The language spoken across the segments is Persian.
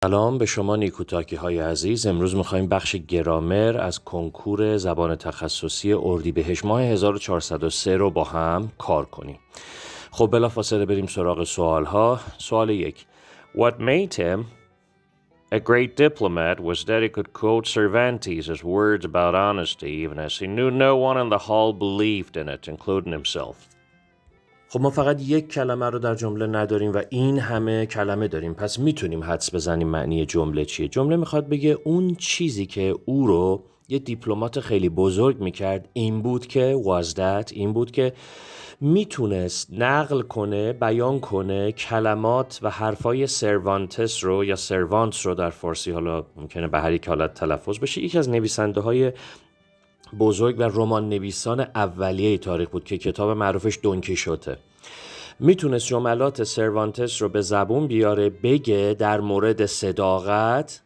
سلام به شما نیکوتاکی های عزیز. امروز میخوایم بخش گرامر از کنکور زبان تخصصی اردیبهشت ماه 1403 رو با هم کار کنیم. خب بلافاصله بریم سراغ سوال ها. سوال 1. What made him a great diplomat was that he could quote Cervantes' words about honesty even as he knew no one in the hall believed in it, including himself. خب ما فقط یک کلمه رو در جمله نداریم و این همه کلمه داریم، پس میتونیم حدس بزنیم معنی جمله چیه. جمله میخواد بگه اون چیزی که او رو یه دیپلمات خیلی بزرگ میکرد این بود که این بود که میتونست نقل کنه، بیان کنه کلمات و حرفای سروانتس رو یا سروانتس رو در فارسی، حالا ممکنه به هر یک حالت تلفظ بشه، یکی از نویسنده های بزرگ و رمان نویسان اولیه تاریخ بود که کتاب معروفش دونکیشوته. میتونست جملات سروانتس رو به زبون بیاره، بگه در مورد صداقت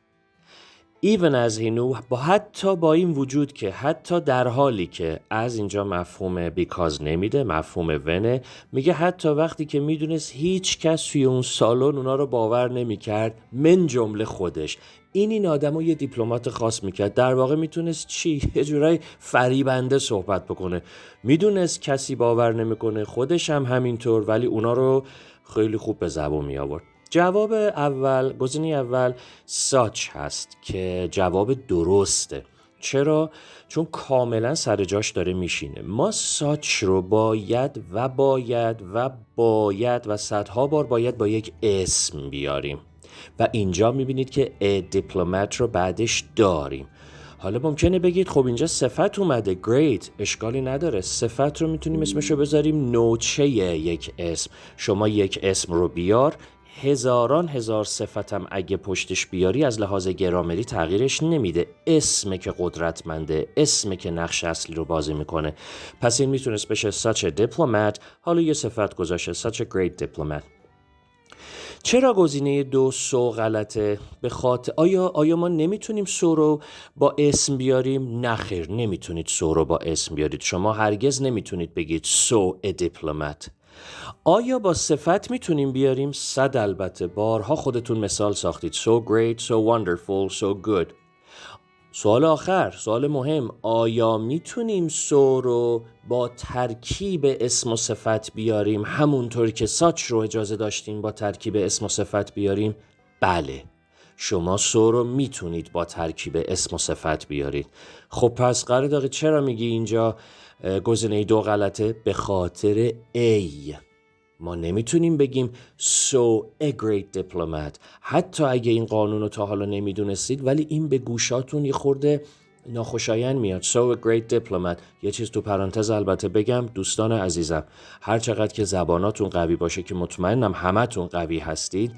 even as he knew، حتی با این وجود که، حتی در حالی که، از اینجا مفهوم because نمیده، مفهوم ونه، میگه حتی وقتی که میدونست هیچ کس توی اون سالن اونا رو باور نمیکرد من جمله خودش. این آدم رو یه دیپلمات خاص میکرد. در واقع میتونست چی؟ یه جورای فریبنده صحبت بکنه. میدونست کسی باور نمیکنه، خودش هم همینطور، ولی اونا رو خیلی خوب به زبون می آورد. جواب اول، گزینه اول such هست که جواب درسته. چرا؟ چون کاملا سر جاش داره میشینه. ما such رو باید و صدها بار باید با یک اسم بیاریم و اینجا میبینید که a diplomat رو بعدش داریم. حالا ممکنه بگید خب اینجا صفت اومده، great، اشکالی نداره. صفت رو میتونیم اسمشو بذاریم نوچه یک اسم. شما یک اسم رو بیار، هزاران هزار صفتم اگه پشتش بیاری از لحاظ گرامری تغییرش نمیده. اسمه که قدرتمنده، اسمه که نقش اصلی رو بازی میکنه. پس این میتونست بشه such a diplomat. حالا یه صفت گذاشته such a great diplomat. چرا گزینه 2 سو غلطه؟ به خاطر آیا ما نمیتونیم سو رو با اسم بیاریم؟ نه خیر، نمیتونید سو رو با اسم بیارید. شما هرگز نمیتونید بگید سو ا دیپلمات. آیا با صفت میتونیم بیاریم؟ البته، بارها خودتون مثال ساختید. So great, so wonderful, so good. سوال آخر، سوال مهم، آیا میتونیم سو رو با ترکیب اسم و صفت بیاریم همونطور که ساچ رو اجازه داشتیم با ترکیب اسم و صفت بیاریم؟ بله، شما سو رو میتونید با ترکیب اسم و صفت بیارید. خب پس قرارداغ چرا میگی اینجا گزینه 2 غلطه؟ به خاطر A. ما نمیتونیم بگیم so a great diplomat. حتی اگه این قانون رو تا حالا نمیدونستید، ولی این به گوشاتون یه خورده ناخوشایند میاد. so a great diplomat. یه چیز تو پرانتز البته بگم دوستان عزیزم، هر چقدر که زباناتون قوی باشه، که مطمئنم همتون قوی هستید،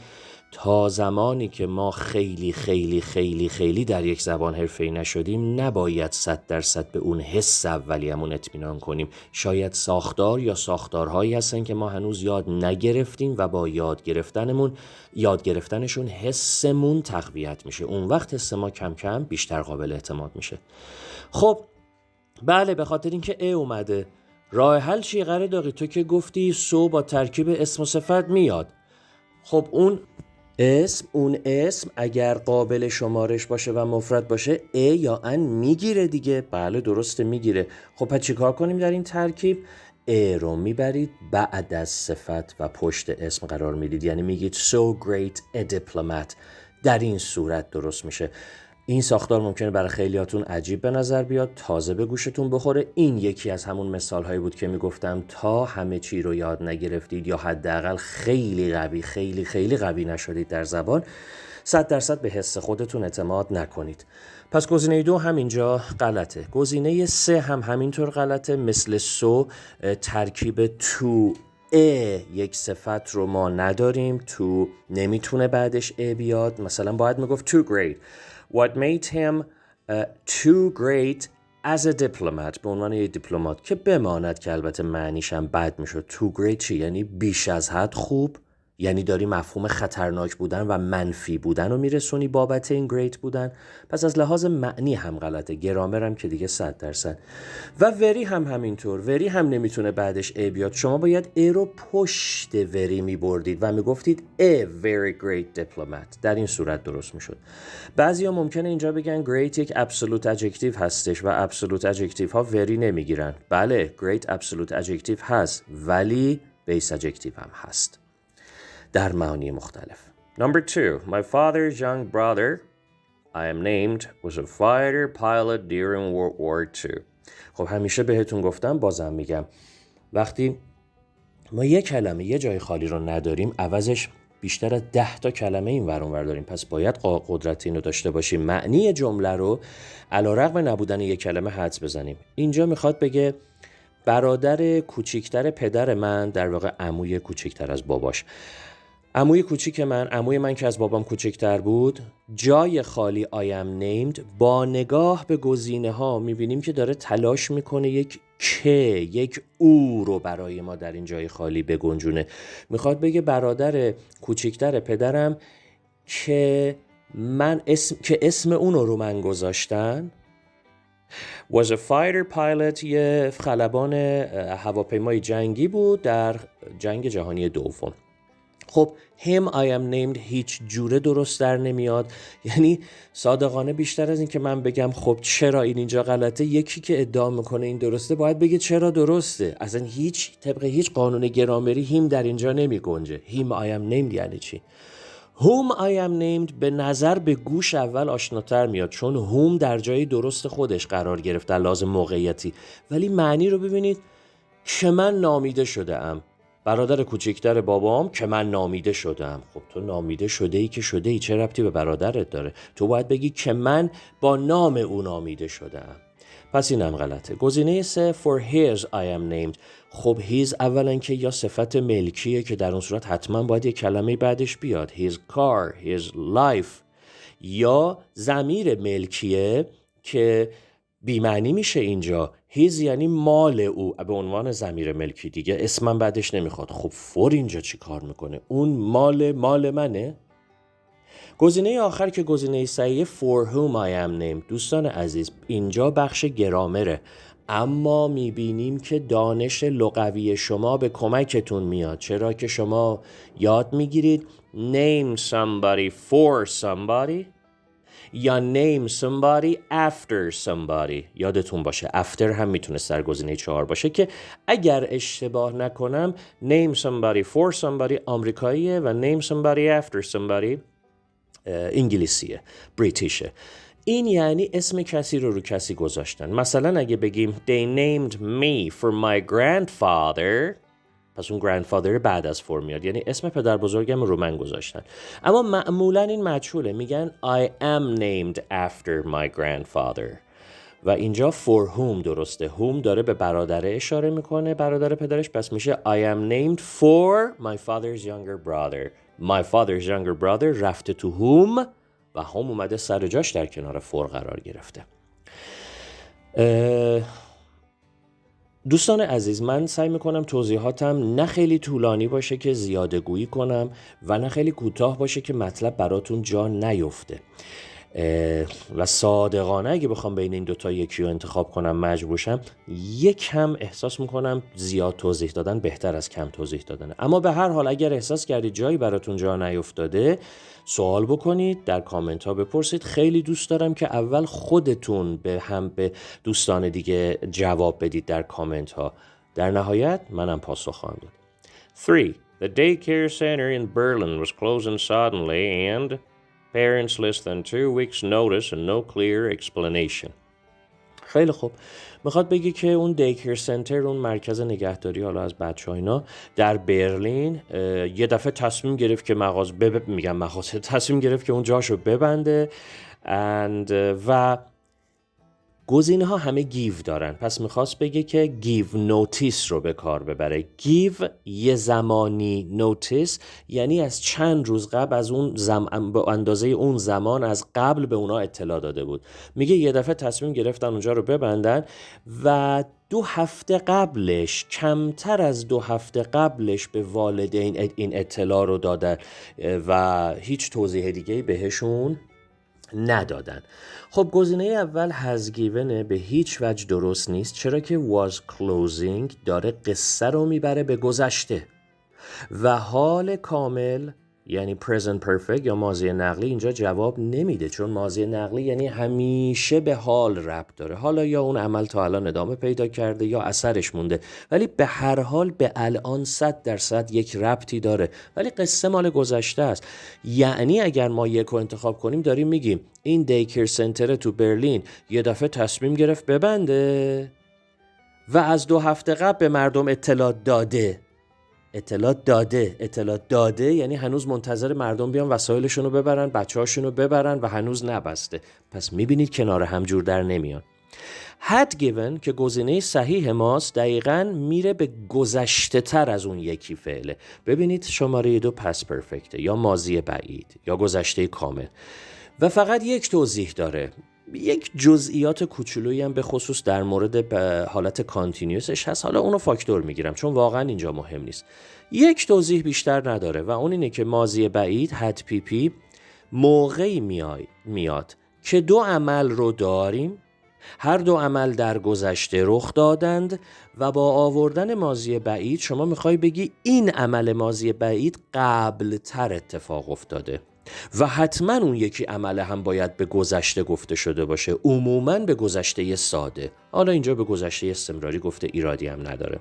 تا زمانی که ما خیلی خیلی خیلی خیلی در یک زبان حرفه‌ای نشدیم، نباید 100% به اون حس اولیه‌مون اطمینان کنیم. شاید ساختار یا ساختارهایی هستن که ما هنوز یاد نگرفتیم و با یاد گرفتنشون حسمون تقویت میشه. اون وقت حس ما کم کم بیشتر قابل اعتماد میشه. خب بله، به خاطر اینکه ا اومده. راه حل چیه قرارداغی؟ تو که گفتی سو با ترکیب اسم و صفت میاد. خب اون اسم اگر قابل شمارش باشه و مفرد باشه ا یا ان میگیره دیگه. بله درسته، میگیره. خب پس چی کار کنیم در این ترکیب؟ ا رو میبرید بعد از صفت و پشت اسم قرار میدید، یعنی میگید so great a diplomat. در این صورت درست میشه. این ساختار ممکنه برای خیلیاتون عجیب به نظر بیاد، تازه به گوشتون بخوره. این یکی از همون مثالهایی بود که میگفتم تا همه چی رو یاد نگرفتید یا حداقل خیلی قوی نشدید در زبان، 100% به حس خودتون اعتماد نکنید. پس گزینه 2 همینجا غلطه. گزینه 3 هم همینطور غلطه. مثل سو ترکیب تو یک صفت رو ما نداریم. تو نمیتونه بعدش بیاد. مثلا باید میگفت too great. What made him too great as a diplomat، به عنوان یک دیپلمات، که بماند که البته معنیش هم بد میشد. too great چی؟ یعنی بیش از حد خوب. یعنی داری مفهوم خطرناک بودن و منفی بودن رو میرسونی بابت این great بودن. پس از لحاظ معنی هم غلطه، گرامر هم که دیگه 100%. و very هم همینطور، very هم نمیتونه بعدش a بیاد. شما باید a رو پشت very میبردید و میگفتید a very great diplomat. در این صورت درست میشد. بعضیا ممکنه اینجا بگن great یک absolute adjective هستش و absolute adjective ها very نمیگیرن. بله great absolute adjective هست ولی base adjective هم هست در معانی مختلف. Number 2. My father's young brother, I am named, was a fighter pilot during World War II. خب همیشه بهتون گفتم، بازم میگم، وقتی ما یک کلمه یه جای خالی رو نداریم عوضش بیشتر از 10 تا کلمه این ور اون ور داریم. پس باید قدرت اینو داشته باشیم معنی جمله رو علیرغم نبودن یک کلمه حدس بزنیم. اینجا میخواد بگه برادر کوچیکتر پدر من، در واقع عموی کوچیکتر از باباش، عموی من که از بابام کوچکتر بود، جای خالی I am named، با نگاه به گزینه ها میبینیم که داره تلاش میکنه یک او رو برای ما در این جای خالی بگنجونه. میخواد بگه برادر کوچکتر پدرم که اسم اونو رو من گذاشتن was a fighter pilot، یه خلبان هواپیمای جنگی بود در جنگ جهانی دوم. خب him I am named هیچ جوره درست در نمیاد. یعنی صادقانه بیشتر از این که من بگم خب چرا این اینجا غلطه، یکی که ادعا میکنه این درسته باید بگه چرا درسته. اصلا طبق هیچ قانون گرامری him در اینجا نمی گنجه. him I am named یعنی چی؟ whom I am named به نظر به گوش اول آشناتر میاد چون whom در جای درست خودش قرار گرفت در لحاظ موقعیتی، ولی معنی رو ببینید که من نامیده شده ام. برادر کوچکتر بابام که من نامیده شدم. خب تو نامیده شده ای که شده ای، چه ربطی به برادرت داره؟ تو باید بگی که من با نام او نامیده شدم. پس اینم غلطه. گزینه 3 for his I am named. خب his اولا که یا صفت ملکیه که در اون صورت حتما باید یک کلمه بعدش بیاد، his car، his life، یا ضمیر ملکیه که بی‌معنی میشه اینجا. his یعنی مال او به عنوان ضمیر ملکی، دیگه اسمم بعدش نمیخواد. خب for اینجا چی کار میکنه؟ اون مال منه؟ گزینه آخر که گزینه صحیح for whom I am named. دوستان عزیز اینجا بخش گرامره، اما میبینیم که دانش لغوی شما به کمکتون میاد. چرا که شما یاد میگیرید name somebody for somebody یا name somebody after somebody. یادتون باشه after هم میتونه سرگزینه 4 باشه که اگر اشتباه نکنم name somebody for somebody آمریکاییه و name somebody after somebody انگلیسیه، بریتیشه. این یعنی اسم کسی رو کسی گذاشتن. مثلا اگه بگیم they named me for my grandfather، پس اون grandfather بعد از for میاد، یعنی اسم پدر بزرگم رو من گذاشتن. اما معمولا این مجهوله، میگن I am named after my grandfather و اینجا for whom درسته. whom داره به برادره اشاره میکنه، برادر پدرش، پس میشه I am named for my father's younger brother. My father's younger brother رفته تو whom و هم اومده سر جاش در کنار for قرار گرفته. دوستان عزیز من سعی میکنم توضیحاتم نه خیلی طولانی باشه که زیاده گویی کنم و نه خیلی کوتاه باشه که مطلب براتون جا نیفته. و صادقانه اگه بخوام بین این دوتا یکی رو انتخاب کنم مجبورشم، کم احساس میکنم زیاد توضیح دادن بهتر از کم توضیح دادنه. اما به هر حال اگر احساس کردید جایی براتون جا نیفتاده سوال بکنید، در کامنت ها بپرسید. خیلی دوست دارم که اول خودتون به دوستان دیگه جواب بدید در کامنت ها. در نهایت منم پاسخ خواهم داد. 3. The daycare center in Berlin was closing suddenly and parents less than 2 weeks notice and no clear explanation. خیلی خوب. میخواد بگی که اون دیکر سنتر، اون مرکز نگهداری حالا از بچه ها اینا در برلین یه دفعه تصمیم گرفت که تصمیم گرفت که اون جاشو ببنده و گزینه ها همه give دارن، پس میخواست بگه که give notice رو به کار ببره. give یه زمانی، notice یعنی از چند روز قبل، از اون به اندازه اون زمان از قبل به اونا اطلاع داده بود. میگه یه دفعه تصمیم گرفتن اونجا رو ببندن و 2 هفته قبلش، کمتر از 2 هفته قبلش به والدین این اطلاع رو دادن و هیچ توضیح دیگه‌ای بهشون ندادن. خب گزینه اول has given به هیچ وجه درست نیست، چرا که was closing داره قصه رو میبره به گذشته و حال کامل یعنی present perfect یا ماضی نقلی اینجا جواب نمیده، چون ماضی نقلی یعنی همیشه به حال ربط داره. حالا یا اون عمل تا الان ادامه پیدا کرده یا اثرش مونده، ولی به هر حال به الان 100% یک ربطی داره، ولی قصه مال گذشته است. یعنی اگر ما یک رو انتخاب کنیم داریم میگیم این دیکر سنتر تو برلین یه دفعه تصمیم گرفت ببنده و از 2 هفته قبل به مردم اطلاع داده یعنی هنوز منتظر مردم بیان وسایلشون رو ببرن، بچه‌هاشون رو ببرن و هنوز نبسته. پس میبینید کنار هم جور در نمیان. had given که گزینه صحیح ماست دقیقاً میره به گذشته تر از اون یکی فعله. ببینید شماره 2 پس پرفکته یا ماضی بعید یا گذشته کامل و فقط یک توضیح داره. یک جزئیات کوچولویی هم به خصوص در مورد حالت کانتینیوسش هست، حالا اونو فاکتور میگیرم چون واقعا اینجا مهم نیست. یک توضیح بیشتر نداره و اون اینه که ماضی بعید had PP موقعی میاد که 2 عمل رو داریم، هر 2 عمل در گذشته رخ دادند و با آوردن ماضی بعید شما میخوای بگی این عمل ماضی بعید قبل تر اتفاق افتاده و حتما اون یکی عمل هم باید به گذشته گفته شده باشه، عموما به گذشته ساده. حالا اینجا به گذشته استمراری گفته، ایرادی هم نداره.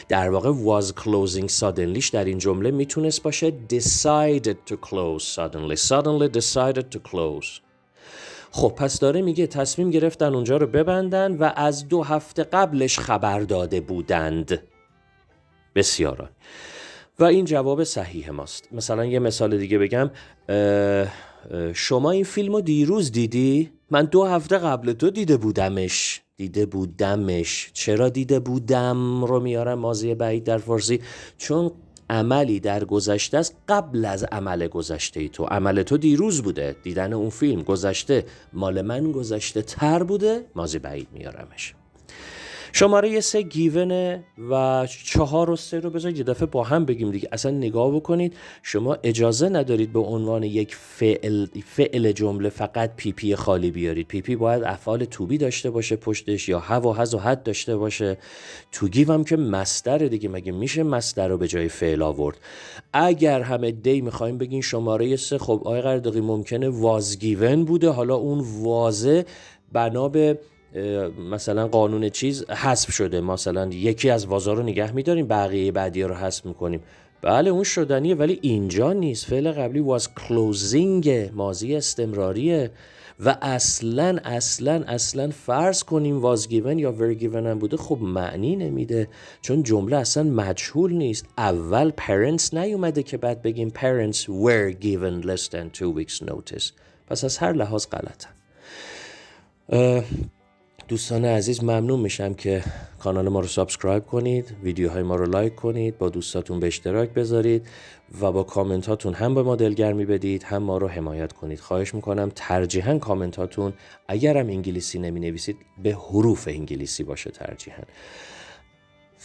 در واقع was closing suddenlyش در این جمله میتونست باشه decided to close suddenly decided to close. خب پس داره میگه تصمیم گرفتن اونجا رو ببندن و از 2 هفته قبلش خبر داده بودند. بسیار و این جواب صحیح ماست. مثلا یه مثال دیگه بگم، شما این فیلم رو دیروز دیدی؟ من 2 هفته قبل تو دیده بودمش. چرا دیده بودم رو میارم ماضی بعید در فارسی؟ چون عملی در گذشته است قبل از عمل گذشته تو. عمل تو دیروز بوده، دیدن اون فیلم گذشته، مال من گذشته تر بوده، ماضی بعید میارمش. شماره 3 گیونه و 4 و 3 رو بذارید یه دفعه با هم بگیم دیگه. اصلا نگاه بکنید، شما اجازه ندارید به عنوان یک فعل جمله فقط پی پی خالی بیارید. پی پی باید افعال to be داشته باشه پشتش یا have و has و had داشته باشه. to give هم که مصدر دیگه، مگه میشه مصدر رو به جای فعل آورد؟ اگر همه دی میخوایم بگین شماره 3، خب آقای قردقی ممکنه was given بوده، حالا اون وازه بنا به مثلا قانون چیز حذف شده، مثلا یکی از وازا رو نگه میداریم بقیه بعدی رو حذف میکنیم، بله اون شدنیه، ولی اینجا نیست. فعل قبلی was closing، ماضی استمراریه و اصلا فرض کنیم was given یا were given هم بوده، خب معنی نمیده چون جمله اصلا مجهول نیست. اول parents نیومده که بعد بگیم parents were given less than 2 weeks notice. پس از هر لحاظ غلطه. دوستان عزیز ممنون میشم که کانال ما رو سابسکرایب کنید، ویدیوهای ما رو لایک کنید، با دوستاتون به اشتراک بذارید و با کامنتاتون هم به ما دلگرمی بدید هم ما رو حمایت کنید. خواهش میکنم ترجیحاً کامنتاتون اگرم انگلیسی نمی نویسید به حروف انگلیسی باشه ترجیحاً.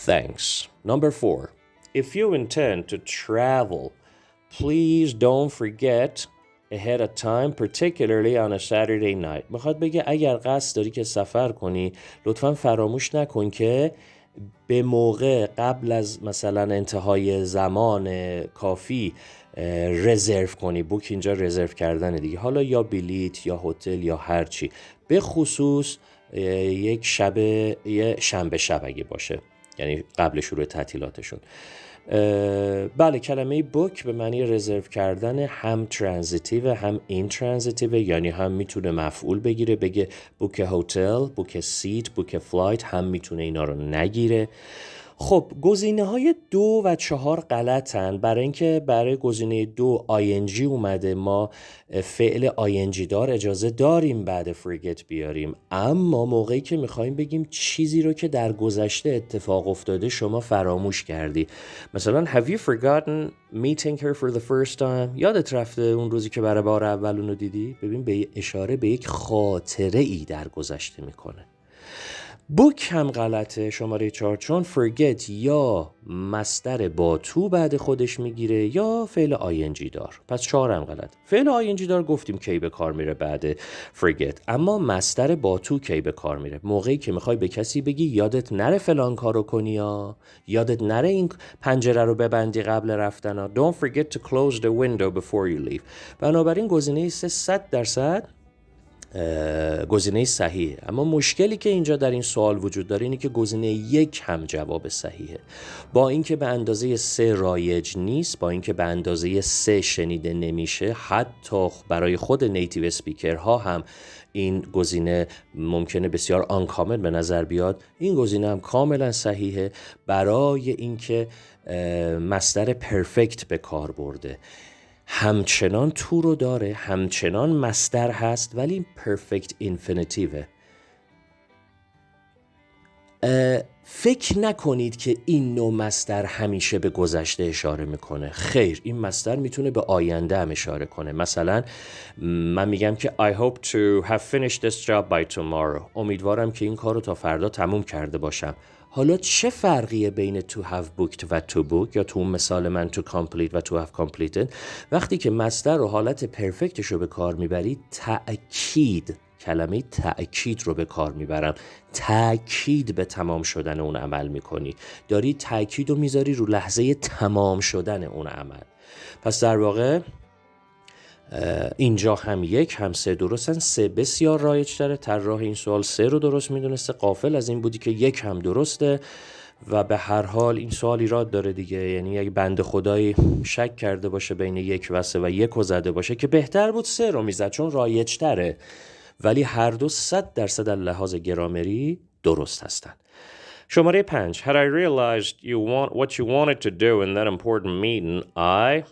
Thanks. Number 4. If you intend to travel, please don't forget ahead of time, particularly on a Saturday night. میخواد بگه اگر قصد داری که سفر کنی لطفاً فراموش نکن که به موقع قبل از مثلا انتهای زمان کافی رزرو کنی. بوک اینجا رزرو کردن دیگه، حالا یا بلیت یا هتل یا هر چی، به خصوص یک شنبه شب اگه باشه، یعنی قبل شروع تعطیلاتشون. بله کلمه بوک به معنی رزرو کردن هم ترانزیتیو هم این ترانزیتیو، یعنی هم میتونه مفعول بگیره، بگه بوک هتل، بوک سیت، بوک فلایت، هم میتونه اینا رو نگیره. خب گزینه های 2 و 4 غلطن، برای اینکه برای گزینه 2 ING اومده، ما فعل ING دار اجازه داریم بعد forget بیاریم، اما موقعی که میخوایم بگیم چیزی رو که در گذشته اتفاق افتاده شما فراموش کردی، مثلا have you forgotten meeting her for the first time؟ یادت رفته اون روزی که برای بار اول اونو دیدی؟ ببین به اشاره به یک خاطره ای در گذشته میکنه. بوک هم غلطه، شماره 4، چون forget یا مصدر با تو بعد خودش میگیره یا فعل ING دار. پس 4 هم غلط. فعل ING دار گفتیم کی به کار میره بعد forget، اما مصدر با تو کی به کار میره؟ موقعی که میخوای به کسی بگی یادت نره فلان کارو کنی، یا یادت نره این پنجره رو ببندی قبل رفتن ها. Don't forget to close the window before you leave. بنابراین گزینه 3 100% گزینه صحیحه. اما مشکلی که اینجا در این سوال وجود داره اینه که گزینه 1 هم جواب صحیحه، با اینکه به اندازه 3 رایج نیست، با اینکه به اندازه 3 شنیده نمیشه، حتی برای خود نیتیو اسپیکر ها هم این گزینه ممکنه بسیار آنکامل به نظر بیاد. این گزینه هم کاملا صحیحه برای اینکه مصدر پرفکت به کار برده، همچنان تو رو داره، همچنان مصدر هست، ولی پرفکت اینفینیتیوه. فکر نکنید که این نوع مصدر همیشه به گذشته اشاره میکنه. خیر، این مصدر میتونه به آینده هم اشاره کنه. مثلا من میگم که I hope to have finished this job by tomorrow. امیدوارم که این کار رو تا فردا تموم کرده باشم. حالا چه فرقیه بین to have booked و to book، یا تو اون مثال من to complete و to have completed؟ وقتی که مصدر رو حالت پرفکتش رو به کار میبری، تأکید، کلمه تأکید رو به کار میبرم، تأکید به تمام شدن اون عمل میکنی، داری تأکید رو میذاری رو لحظه تمام شدن اون عمل. پس در واقع اینجا هم 1 هم 3 درستن. 3 بسیار رایج تره. طراح این سوال 3 رو درست میدونسته، غافل از این بودی که 1 هم درسته. و به هر حال این سوال ایراد داره دیگه، یعنی اگه بنده خدایی شک کرده باشه بین 1 و 3 و 1 رو زده باشه که بهتر بود 3 رو میزد چون رایج تره، ولی هر دو 100% در لحاظ گرامری درست هستن. شماره 5. Had I realized what you wanted to do in that important meeting, I...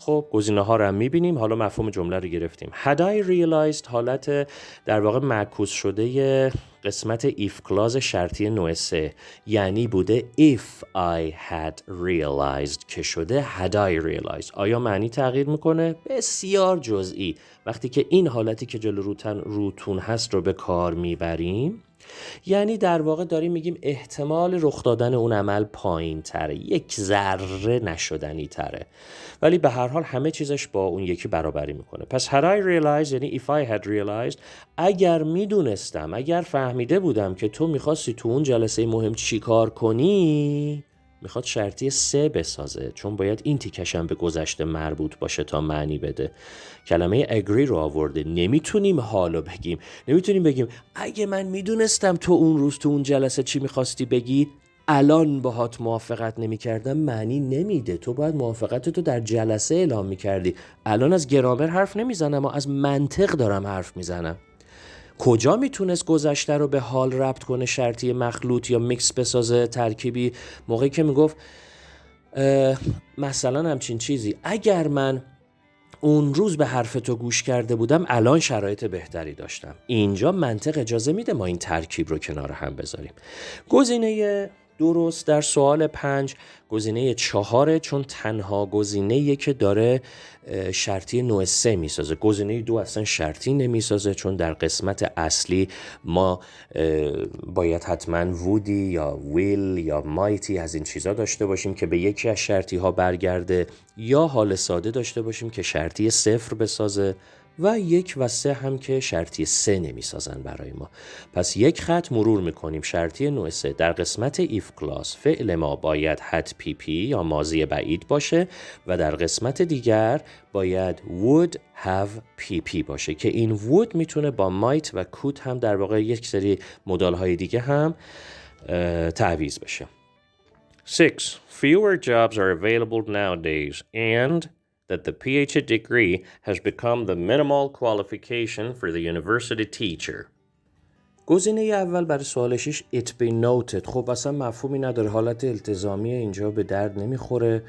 خب گزینه ها رو هم میبینیم، حالا مفهوم جمله رو گرفتیم. Had I realized حالت در واقع معکوس شده قسمت if clause شرطی نوع 3، یعنی بوده if I had realized که شده had I realized. آیا معنی تغییر میکنه؟ بسیار جزئی. وقتی که این حالتی که جلو روتون هست رو به کار میبریم، یعنی در واقع داریم میگیم احتمال رخ دادن اون عمل پایین تره، 1 ذره نشدنی تره، ولی به هر حال همه چیزش با اون یکی برابری میکنه. پس had I realized یعنی if I had realized، اگر میدونستم، اگر فهمیده بودم که تو میخواستی تو اون جلسه مهم چی کار کنی، میخواد شرطی 3 بسازه، چون باید این تیکشم به گذشته مربوط باشه تا معنی بده. کلمه agree رو آورده. نمیتونیم حالا بگیم، نمیتونیم بگیم اگه من میدونستم تو اون روز تو اون جلسه چی میخواستی بگی، الان باهات موافقت نمیکردم، معنی نمیده. تو باید موافقت تو در جلسه اعلام میکردی. الان از گرامر حرف نمیزنم، اما از منطق دارم حرف میزنم. کجا میتونست گذشته رو به حال ربط کنه، شرطی مخلوط یا میکس بسازه، ترکیبی؟ موقعی که میگفت مثلا همچین چیزی، اگر من اون روز به حرف تو گوش کرده بودم الان شرایط بهتری داشتم. اینجا منطق اجازه میده ما این ترکیب رو کنار هم بذاریم. گزینه درست در سوال 5 گزینه 4، چون تنها گزینه‌ایه که داره شرطی نوع 3 میسازه. گزینه 2 اصلا شرطی نمیسازه، چون در قسمت اصلی ما باید حتما وودی یا ویل یا مایتی از این چیزا داشته باشیم که به یکی از شرطی ها برگرده، یا حال ساده داشته باشیم که شرطی 0 بسازه، و 1 و 3 هم که شرطی 3 نمیسازن برای ما. پس 1 خط مرور میکنیم. شرطی نوع 3 در قسمت if clause فعل ما باید had pp یا ماضی بعید باشه، و در قسمت دیگر باید would have pp باشه که این would میتونه با might و could هم در واقع یک سری مدال های دیگه هم تعویض بشه. 6. Fewer jobs are available nowadays and that the PhD degree has become the minimal qualification for the university teacher. گزینه اول برای سوال 6 it be noted. خب اصلا مفهومی نداره، حالت التزامی اینجا به درد نمیخوره،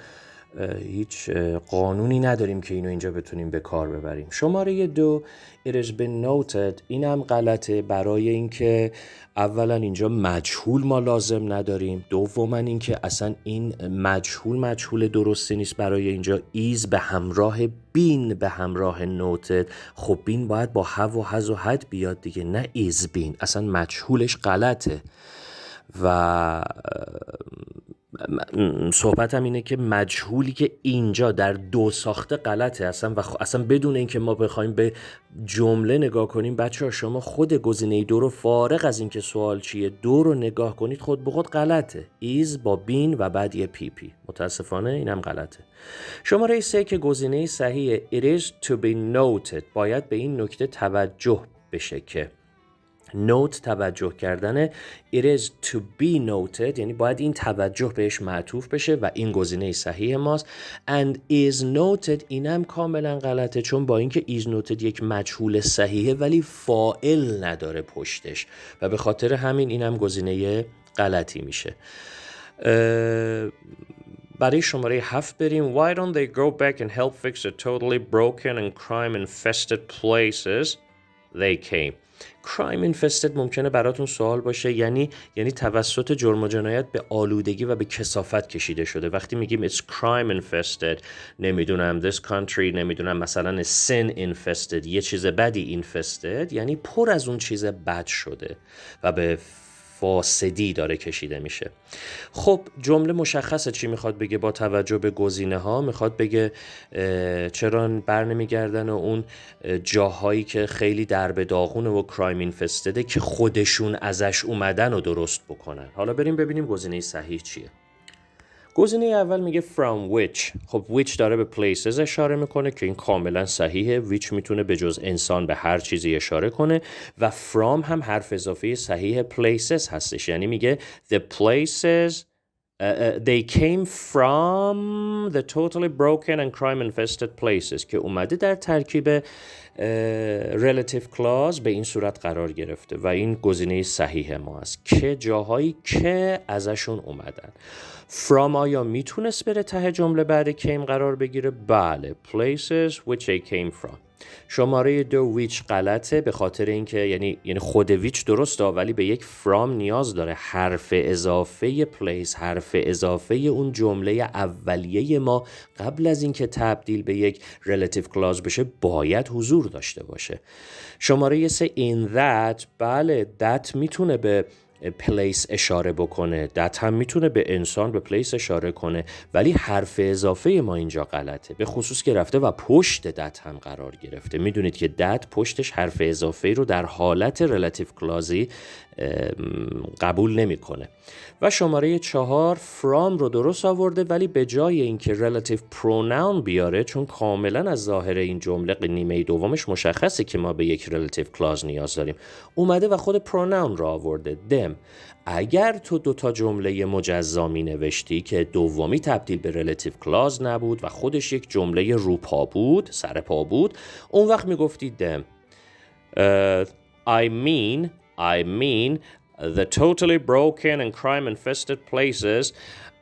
هیچ قانونی نداریم که اینو اینجا بتونیم به کار ببریم. شماره 2 it has been noted این هم غلطه، برای اینکه اولا اینجا مجهول ما لازم نداریم، دوما اینکه اصلا این مجهول درستی نیست برای اینجا. is به همراه been به همراه noted، خب been باید با have و has و had بیاد دیگه، نه is been، اصلا مجهولش غلطه. و صحبتم اینه که مجهولی که اینجا در دو ساخته غلطه اصلا، و اصلا بدون اینکه ما بخوایم به جمله نگاه کنیم. بچه‌ها شما خود گزینه 2 رو فارغ از اینکه سوال چیه 2 رو نگاه کنید خود به خود غلطه، is با been و بعد یه پی پی، متاسفانه اینم غلطه. شماره 3 که گزینه صحیحه it is to be noted، باید به این نکته توجه بشه که نوت توجه کردنه، it is to be noted یعنی باید این توجه بهش معطوف بشه و این گزینه صحیح ماست. and is noted اینم کاملا غلطه، چون با اینکه is noted یک مجهول صحیحه ولی فاعل نداره پشتش و به خاطر همین اینم گزینه غلطی میشه. برای شماره 7 بریم. Why don't they go back and help fix the totally broken and crime infested places they came. crime infested ممکنه براتون سوال باشه، یعنی توسط جرم و جنایت به آلودگی و به کثافت کشیده شده. وقتی میگیم it's crime infested، نمیدونم this country، نمیدونم مثلا sin infested، یه چیز بدی infested، یعنی پر از اون چیز بد شده و به فاسدی داره کشیده میشه. خب جمله مشخصه چی میخواد بگه با توجه به گزینه ها. میخواد بگه چرا بر نمیگردن و اون جاهایی که خیلی درب داغونه و کرایم اینفستده که خودشون ازش اومدن و درست بکنن. حالا بریم ببینیم گزینه صحیح چیه. گزینه اول میگه from which. خب which داره به places اشاره میکنه که این کاملا صحیحه. which میتونه به جز انسان به هر چیزی اشاره کنه و from هم حرف اضافه صحیح places هستش، یعنی میگه the places they came from the totally broken and crime infested places که اومده در ترکیب relative clause به این صورت قرار گرفته و این گزینه صحیح ما است که جاهایی که ازشون اومدن. from آیا میتونست بره ته جمله بعد came قرار بگیره؟ بله. places which they came from. شماره 2 which غلطه، به خاطر اینکه یعنی خود which درسته ولی به یک from نیاز داره. حرف اضافه place، حرف اضافه اون جمله اولیه ما قبل از اینکه تبدیل به یک relative clause بشه باید حضور داشته باشه. شماره 3 in that، بله that میتونه به place اشاره بکنه، that هم میتونه به انسان به place اشاره کنه، ولی حرف اضافه ما اینجا غلطه، به خصوص که رفته و پشت that هم قرار گرفته. میدونید که that پشتش حرف اضافه رو در حالت relative clause قبول نمیکنه. و شماره 4 from رو درست آورده ولی به جای اینکه relative pronoun بیاره، چون کاملا از ظاهر این جمله نیمه دومش مشخصه که ما به یک relative clause نیاز داریم، اومده و خود pronoun رو آورده them. اگر تو دوتا جمله مجزا می نوشتی که دومی تبدیل به relative clause نبود و خودش یک جمله روپا بود، سر پا بود، اون وقت می گفتی them. I mean the totally broken and crime infested places.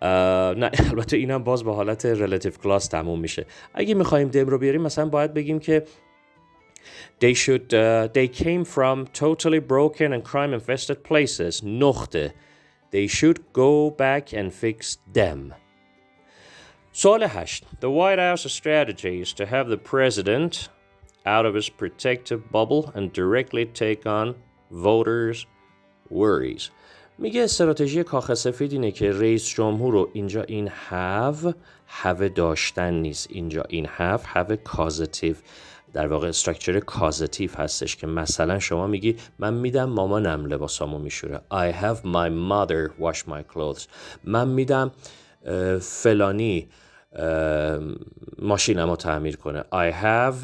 نه البته اینم باز به حالت relative clause تموم میشه. اگه میخوایم them رو بیاریم مثلا باید بگیم که they came from totally broken and crime infested places. نقطه. They should go back and fix them. سوال 8. The White House's strategy is to have the president out of his protective bubble and directly take on voters' worries. میگه استراتژی کاخ سفید اینه که رئیس جمهور رو اینجا این have داشتن نیست، اینجا این have causative، در واقع استراکچر کازاتیو هستش که مثلا شما میگی من میدم مامانم لباسامو میشوره. I have my mother wash my clothes. من میدم فلانی ماشینمو تعمیر کنه. I have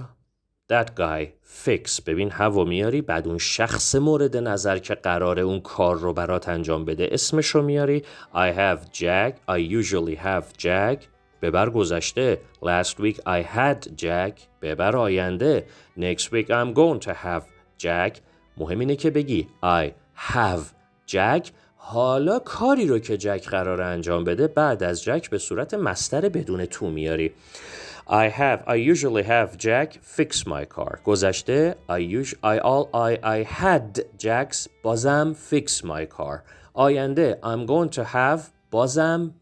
that guy fix. ببین have میاری، بعد اون شخص مورد نظر که قراره اون کار رو برات انجام بده اسمشو میاری. I have Jack. I usually have Jack. ببر گذشته. Last week I had Jack. ببر آینده. Next week I'm going to have Jack. مهم اینه که بگی I have جک. حالا کاری رو که جک قرار انجام بده بعد از جک به صورت مصدر بدون تو میاری. I usually have Jack fix my car. گذشته I had Jack's بازم fix my car. آینده I'm going to have بازم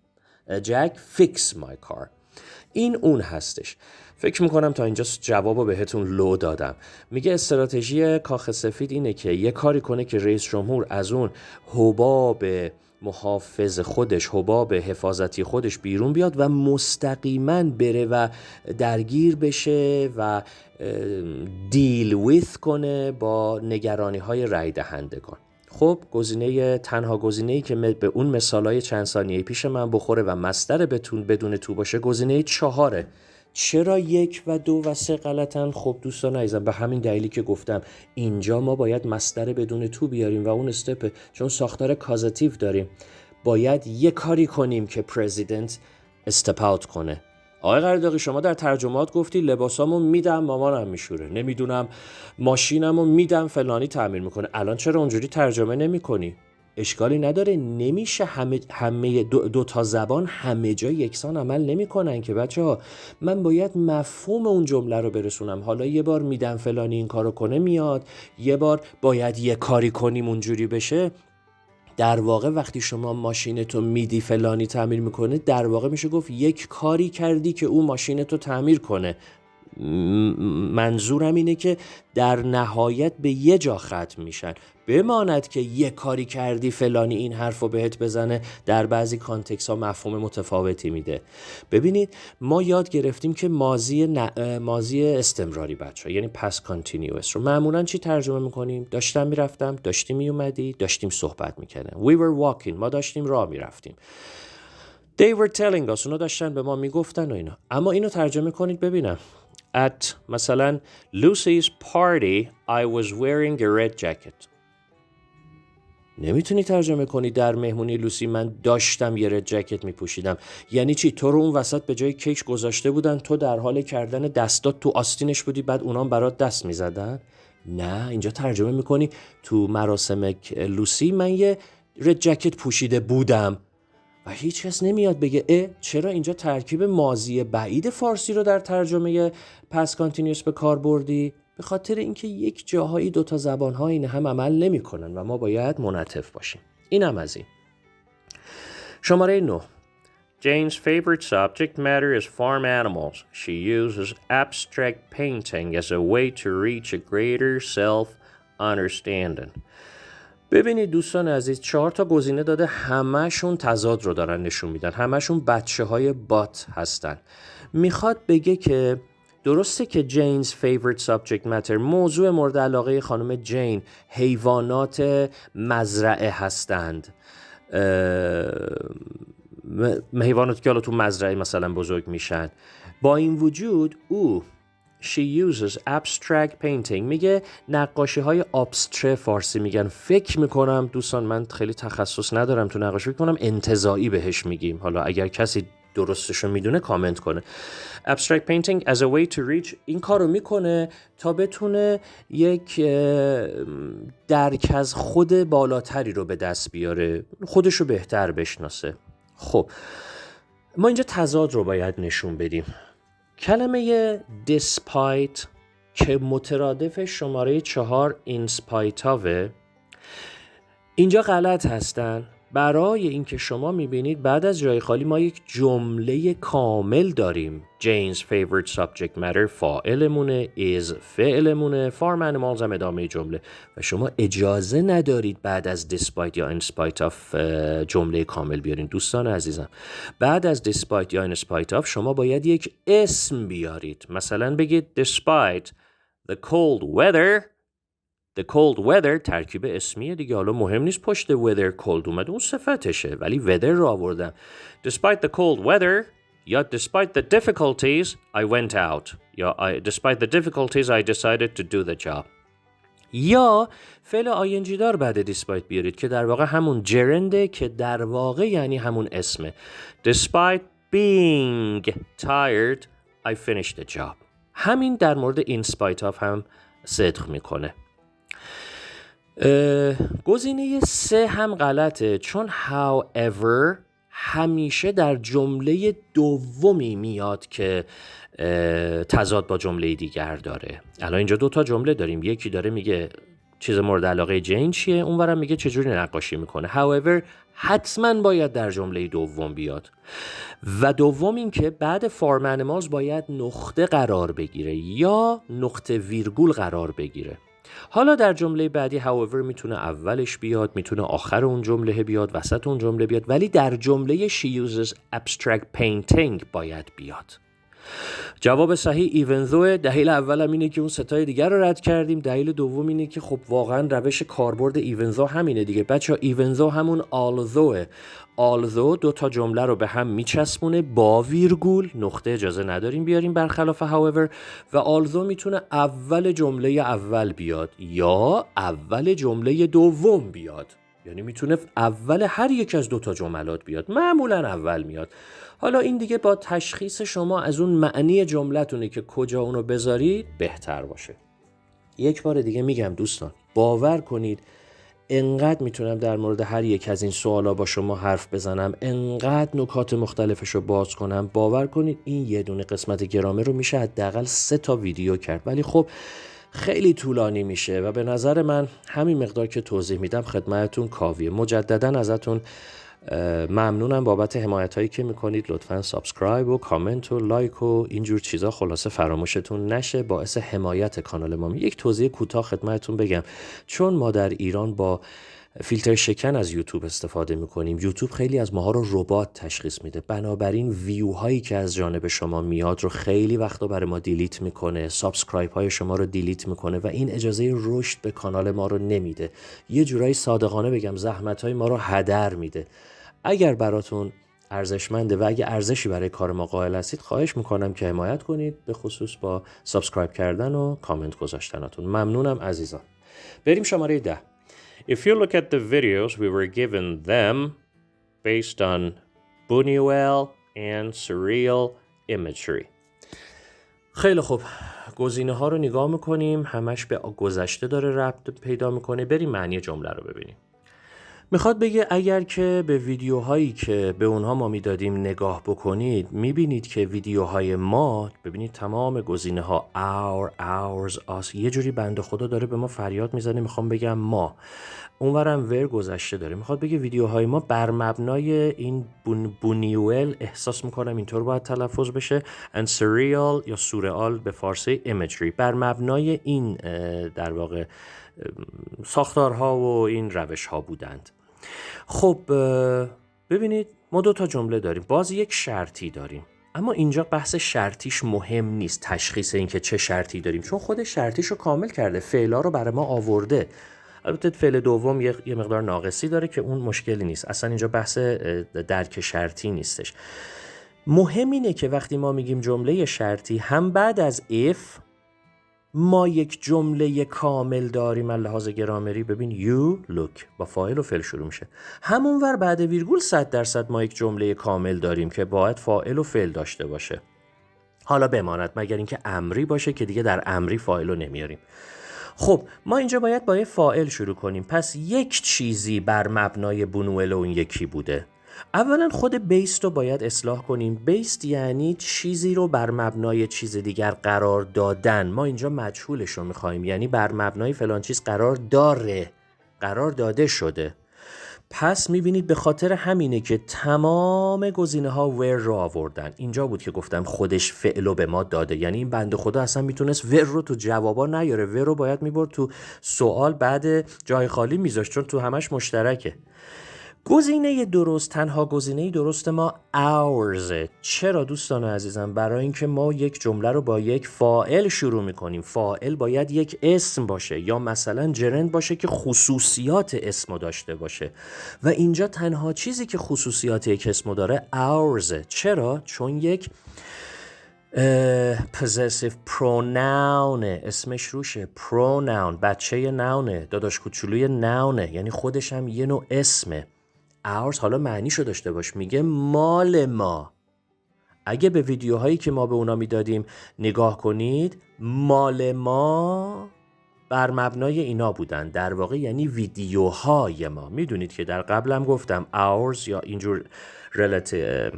Jack fix my car. این اون هستش. فکر میکنم تا اینجا جوابو بهتون لو دادم. میگه استراتژی کاخ سفید اینه که یه کاری کنه که رئیس جمهور از اون حباب محافظ خودش، حباب حفاظتی خودش بیرون بیاد و مستقیما بره و درگیر بشه و دیل ویث کنه با نگرانی های رای دهندگان. خب تنها گزینه‌ای که به اون مثالای چند ثانیه پیش من بخوره و مصدر بدون تو باشه گزینه 4. چرا 1 و 2 و 3 غلطن؟ خب دوستان عزیزم به همین دلیلی که گفتم اینجا ما باید مصدر بدون تو بیاریم و اون استپه، چون ساختار کازاتیو داریم باید یه کاری کنیم که پرزیدنت استپ اوت کنه. آقای قرداقی شما در ترجمات گفتی لباسامو میدم مامانم میشوره، نمیدونم ماشینمو میدم فلانی تعمیر میکنه، الان چرا اونجوری ترجمه نمیکنی؟ اشکالی نداره، نمیشه همه دو تا زبان همه جا یکسان عمل نمیکنن که بچه‌ها. من باید مفهوم اون جمله رو برسونم. حالا یه بار میدم فلانی این کارو کنه میاد، یه بار باید یه کاری کنیم اونجوری بشه. در واقع وقتی شما ماشینتو میدی فلانی تعمیر میکنه در واقع میشه گفت یک کاری کردی که او ماشینتو تعمیر کنه. منظورم اینه که در نهایت به یه جا ختم میشن. بماند که یه کاری کردی فلانی این حرفو بهت بزنه در بعضی کانتکست ها مفهوم متفاوتی میده. ببینید ما یاد گرفتیم که ماضی استمراری بچه یعنی past continuous رو معمولا چی ترجمه میکنیم؟ داشتم میرفتم، داشتی میومدی، داشتیم صحبت میکنیم. We were walking، ما داشتیم راه میرفتیم. They were telling us، اونا داشتن به ما میگفتن و اینا. اما اینو ترجمه کنید ببینم. At مثلا Lucy's party I was wearing a red jacket. نمیتونی ترجمه کنی در مهمونی لوسی من داشتم یه رد جکت میپوشیدم. یعنی چی؟ تو رو اون وسط به جای کیک گذاشته بودن، تو در حال کردن دستات تو آستینش بودی، بعد اونام برات دست میزدن؟ نه، اینجا ترجمه میکنی تو مراسم لوسی من یه رد جکت پوشیده بودم و هیچ کس نمیاد بگه چرا اینجا ترکیب ماضی بعید فارسی رو در ترجمه پس کانتینیوس به کار بردی؟ به خاطر اینکه یک جاهایی 2 تا زبان‌ها این هم عمل نمی‌کنن و ما باید منعطف باشیم. اینم از این. شماره 9. Jane's favorite subject matter is farm animals. She uses abstract painting as a way to reach a greater self-understanding. ببینید دوستان عزیز 4 تا گزینه داده، همه‌شون تضاد رو دارن نشون میدن، همه‌شون بچه‌های بات هستن. میخواد بگه که درسته که Jane's favorite subject matter موضوع مورد علاقه خانم جین حیوانات مزرعه هستند، حیواناتی که حالا تو مزرعه مثلا بزرگ میشن. با این وجود she uses abstract painting، میگه نقاشی های ابستره فارسی میگن. فکر میکنم دوستان من خیلی تخصص ندارم تو نقاشی، فکر کنم انتزاعی بهش میگیم، حالا اگر کسی درستشو میدونه کامنت کنه. abstract painting as a way to reach، این کارو میکنه تا بتونه یک درک از خود بالاتری رو به دست بیاره، خودشو بهتر بشناسه. خب ما اینجا تضاد رو باید نشون بدیم. کلمه despite که مترادف شماره 4 in spite of اینجا غلط هستن. برای اینکه شما میبینید بعد از جای خالی ما یک جمله کامل داریم. Jane's favorite subject matter فاعلمونه، is فعلمونه، farm animals هم ادامه جمله و شما اجازه ندارید بعد از despite یا in spite of جمله کامل بیارین. دوستان عزیزم بعد از despite یا in spite of شما باید یک اسم بیارید. مثلا بگید despite the cold weather. The cold weather ترکیب اسمیه دیگه، حالا مهم نیست پشت weather cold اومده، اون صفتشه، ولی weather رو آوردم. Despite the cold weather یا despite the difficulties I went out یا despite the difficulties I decided to do the job. یا فعل ing دار بعد despite بیارید که در واقع همون gerunde که در واقع یعنی همون اسمه. Despite being tired I finished the job. همین در مورد in spite of هم صدق میکنه. گزینه 3 هم غلطه، چون however همیشه در جمله دومی میاد که تضاد با جمله دیگر داره. الان اینجا 2 تا جمله داریم، یکی داره میگه چیز مورد علاقه جین چیه، اونورم میگه چجوری نقاشی میکنه. however حتما باید در جمله دوم بیاد. و دوم این که بعد فارم انیمالز باید نقطه قرار بگیره یا نقطه ویرگول قرار بگیره. حالا در جمله بعدی however میتونه اولش بیاد، میتونه آخر اون جمله بیاد، وسط اون جمله بیاد، ولی در جمله she uses abstract painting باید بیاد. جواب صحیح even though. دلیل اولم اینه که اون ستای دیگر رو رد کردیم، دلیل دوم اینه که خب واقعا روش کاربرد even though همینه دیگه. بچه ها even though همون although 2 تا جمله رو به هم میچسبونه با ویرگول، نقطه اجازه نداریم بیاریم برخلاف however. و although میتونه اول جمله اول بیاد یا اول جمله دوم بیاد، یعنی میتونه اول هر یک از 2 تا جملات بیاد، معمولا اول میاد. حالا این دیگه با تشخیص شما از اون معنی جملتونه که کجا اونو بذارید بهتر باشه. یک بار دیگه میگم دوستان، باور کنید انقدر میتونم در مورد هر یک از این سوالا با شما حرف بزنم، انقدر نکات مختلفش رو باز کنم، باور کنید این یه دونه قسمت گرامر رو میشه حداقل 3 تا ویدیو کرد، ولی خب خیلی طولانی میشه و به نظر من همین مقدار که توضیح میدم خدمتتون کافیه. مجددا ازتون ممنونم بابت حمایت هایی که میکنید. لطفاً سابسکرایب و کامنت و لایک و اینجور چیزا خلاصه فراموشتون نشه، باعث حمایت کانال ما. یک توضیح کوتاه خدمتتون بگم، چون ما در ایران با فیلتر شکن از یوتیوب استفاده میکنیم، یوتیوب خیلی از ماها رو ربات تشخیص میده، بنابراین ویو هایی که از جانب شما میاد رو خیلی وقتا برای ما دیلیت میکنه، سابسکرایب های شما رو دیلیت میکنه و این اجازه رشد به کانال ما رو نمیده. یه جورایی صادقانه بگم زحمت های ما رو هدر میده. اگر براتون ارزشمنده و اگر ارزشی برای کار ما قائل هستید، خواهش میکنم که حمایت کنید، به خصوص با سابسکرایب کردن و کامنت گذاشتناتون. ممنونم عزیزان. بریم شماره 10. If you look at the videos, we were given them based on Buñuel and surreal imagery. خیلی خوب، گزینه ها رو نگاه میکنیم، همش به گذشته داره ربط پیدا میکنه. بریم معنی جمله رو ببینیم. میخواد بگه اگر که به ویدیوهایی که به اونها ما میدادیم نگاه بکنید، میبینید که ویدیوهای ما، ببینید تمام گزینه ها ours, us، یه جوری بنده خدا داره به ما فریاد میزنه، میخوام بگم ما. اونورم ور گذشته داره، میخواد بگه ویدیوهای ما بر مبنای این بونیوئل، احساس میکنم اینطور باید تلفظ بشه، and surreal یا سورئال به فارسی imagery، بر مبنای این در واقع ساختارها و این روش ها بودند. خب ببینید ما 2 تا جمله داریم، باز یک شرطی داریم، اما اینجا بحث شرطیش مهم نیست، تشخیص این که چه شرطی داریم، چون خود شرطیش رو کامل کرده، فعلا رو برای ما آورده. البته فعل دوم یه مقدار ناقصی داره که اون مشکلی نیست، اصلا اینجا بحث درک شرطی نیستش. مهم اینه که وقتی ما میگیم جمله شرطی، هم بعد از if ما یک جمله کامل داریم از لحاظ گرامری. ببین you look با فاعل و فعل شروع میشه، همونور بعد ویرگول 100% ما یک جمله کامل داریم که باید فاعل و فعل داشته باشه. حالا بماند مگر اینکه امری باشه که دیگه در امری فاعل رو نمیاریم. خب ما اینجا باید با یه فاعل شروع کنیم، پس یک چیزی بر مبنای بونوئل اون یکی بوده. اولا خود بیست رو باید اصلاح کنیم. بیست یعنی چیزی رو بر مبنای چیز دیگر قرار دادن. ما اینجا مجهولش رو میخوایم، یعنی بر مبنای فلان چیز قرار داره، قرار داده شده. پس میبینید به خاطر همینه که تمام گزینه ها ور رو آوردن. اینجا بود که گفتم خودش فعل رو به ما داده، یعنی این بنده خدا اصلا میتونست ور رو تو جوابا نیاره، ور رو باید میبرد تو سوال، بعد جای خالی میذاشت چون تو همش مشترکه. گزینه درست، تنها گزینه درست ما ours. چرا دوستان عزیزم؟ برای اینکه ما یک جمله رو با یک فاعل شروع میکنیم. فاعل باید یک اسم باشه یا مثلا جرند باشه که خصوصیات اسمو داشته باشه و اینجا تنها چیزی که خصوصیات یک اسمو داره ours. چرا؟ چون یک possessive pronoun، اسمش روشه، pronoun، بچه نونه، داداش کوچولوی نونه، یعنی خودش هم یه نوع اسمه. ours حالا معنیشو داشته باش، میگه مال ما. اگه به ویدیوهایی که ما به اونا میدادیم نگاه کنید، مال ما بر مبنای اینا بودن، در واقع یعنی ویدیوهای ما. میدونید که در قبلم گفتم ours یا اینجور relative